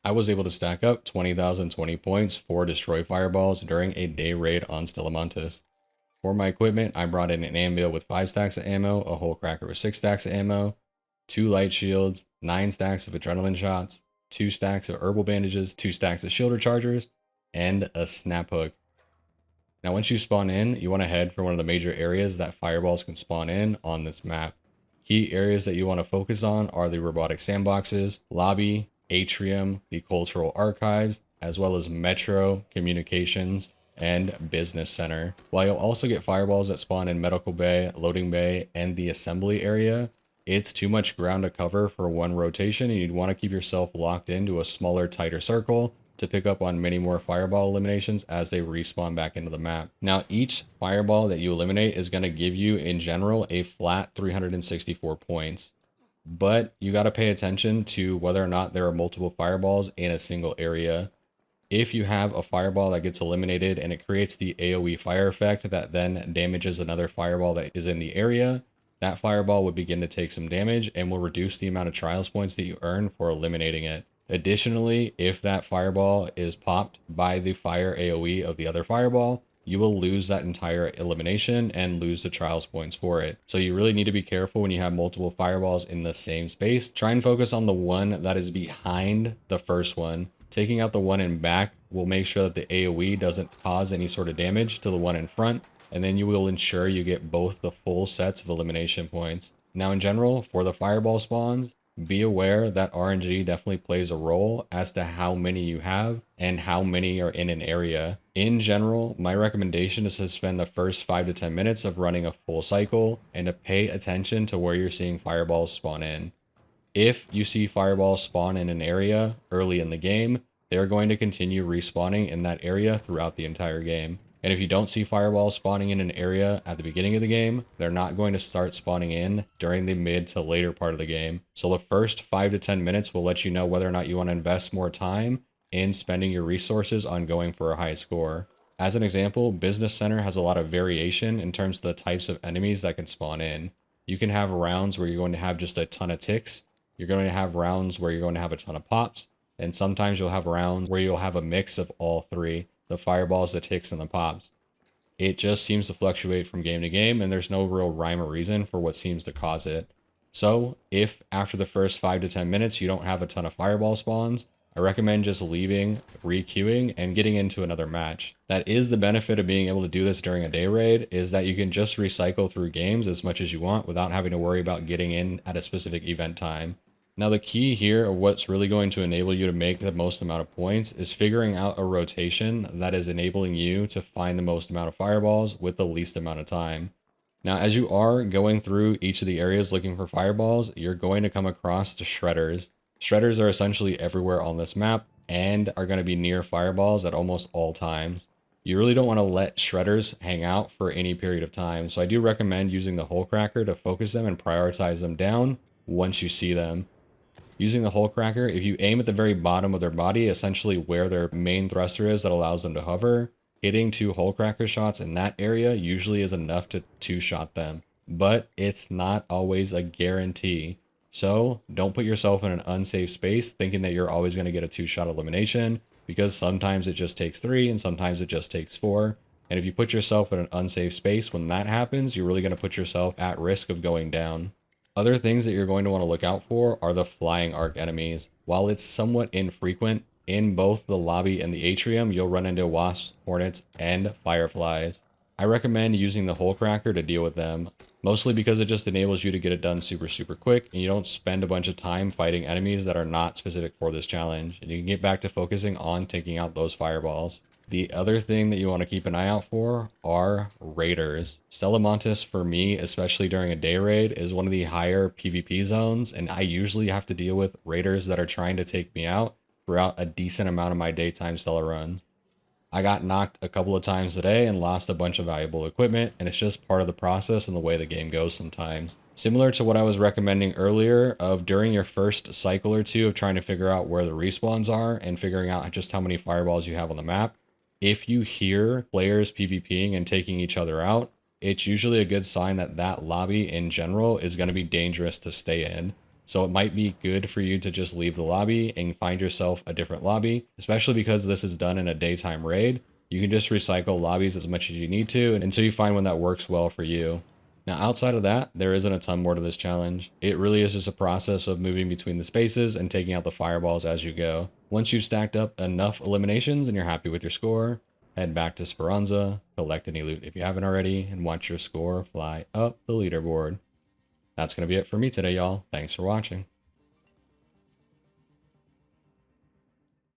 I was able to stack up 20,020 points for Destroy Fireballs during a day raid on Stellamontis. For my equipment, I brought in an anvil with 5 stacks of ammo, a hole cracker with 6 stacks of ammo, 2 light shields, 9 stacks of adrenaline shots, 2 stacks of herbal bandages, 2 stacks of shield rechargers, and a snap hook. Now once you spawn in, you want to head for one of the major areas that fireballs can spawn in on this map. Key areas that you want to focus on are the robotic sandboxes, lobby, atrium, the cultural archives, as well as metro, communications, and business center. While you'll also get fireballs that spawn in medical bay, loading bay, and the assembly area, it's too much ground to cover for one rotation, and you'd want to keep yourself locked into a smaller, tighter circle to pick up on many more fireball eliminations as they respawn back into the map. Now, each fireball that you eliminate is going to give you, in general, a flat 364 points. But you got to pay attention to whether or not there are multiple fireballs in a single area. If you have a fireball that gets eliminated and it creates the AoE fire effect that then damages another fireball that is in the area, that fireball would begin to take some damage and will reduce the amount of trials points that you earn for eliminating it. Additionally, if that fireball is popped by the fire AoE of the other fireball, you will lose that entire elimination and lose the trials points for it. So you really need to be careful when you have multiple fireballs in the same space. Try and focus on the one that is behind the first one. Taking out the one in back will make sure that the AoE doesn't cause any sort of damage to the one in front, and then you will ensure you get both the full sets of elimination points. Now in general, for the fireball spawns, be aware that RNG definitely plays a role as to how many you have and how many are in an area. In general, my recommendation is to spend the first 5 to 10 minutes of running a full cycle and to pay attention to where you're seeing fireballs spawn in. If you see fireballs spawn in an area early in the game, they're going to continue respawning in that area throughout the entire game. And if you don't see fireballs spawning in an area at the beginning of the game, they're not going to start spawning in during the mid to later part of the game. So the first 5 to 10 minutes will let you know whether or not you want to invest more time in spending your resources on going for a high score. As an example, Business Center has a lot of variation in terms of the types of enemies that can spawn in. You can have rounds where you're going to have just a ton of ticks. You're going to have rounds where you're going to have a ton of pops. And sometimes you'll have rounds where you'll have a mix of all three: the fireballs, the ticks, and the pops. It just seems to fluctuate from game to game, and there's no real rhyme or reason for what seems to cause it. So if after the first 5 to 10 minutes you don't have a ton of fireball spawns, I recommend just leaving, re-queuing, and getting into another match. That is the benefit of being able to do this during a day raid, is that you can just recycle through games as much as you want without having to worry about getting in at a specific event time. Now the key here of what's really going to enable you to make the most amount of points is figuring out a rotation that is enabling you to find the most amount of fireballs with the least amount of time. Now, as you are going through each of the areas looking for fireballs, you're going to come across the shredders. Shredders are essentially everywhere on this map and are going to be near fireballs at almost all times. You really don't want to let shredders hang out for any period of time, so I do recommend using the hole cracker to focus them and prioritize them down once you see them. Using the hole cracker, if you aim at the very bottom of their body, essentially where their main thruster is that allows them to hover, hitting 2 hole cracker shots in that area usually is enough to 2-shot them. But it's not always a guarantee. So don't put yourself in an unsafe space thinking that you're always going to get a 2-shot elimination, because sometimes it just takes 3 and sometimes it just takes 4. And if you put yourself in an unsafe space when that happens, you're really going to put yourself at risk of going down. Other things that you're going to want to look out for are the flying arc enemies. While it's somewhat infrequent, in both the lobby and the atrium, you'll run into wasps, hornets, and fireflies. I recommend using the hole cracker to deal with them, mostly because it just enables you to get it done super quick, and you don't spend a bunch of time fighting enemies that are not specific for this challenge, and you can get back to focusing on taking out those fireballs. The other thing that you want to keep an eye out for are raiders. Stellamontis, for me, especially during a day raid, is one of the higher PvP zones, and I usually have to deal with raiders that are trying to take me out throughout a decent amount of my daytime Stella runs. I got knocked a couple of times today and lost a bunch of valuable equipment, and it's just part of the process and the way the game goes sometimes. Similar to what I was recommending earlier of during your first cycle or two of trying to figure out where the respawns are and figuring out just how many fireballs you have on the map, if you hear players PvPing and taking each other out, it's usually a good sign that that lobby in general is going to be dangerous to stay in. So it might be good for you to just leave the lobby and find yourself a different lobby, especially because this is done in a daytime raid. You can just recycle lobbies as much as you need to until you find one that works well for you. Now, outside of that, there isn't a ton more to this challenge. It really is just a process of moving between the spaces and taking out the fireballs as you go. Once you've stacked up enough eliminations and you're happy with your score, head back to Speranza, collect any loot if you haven't already, and watch your score fly up the leaderboard. That's going to be it for me today, y'all. Thanks for watching.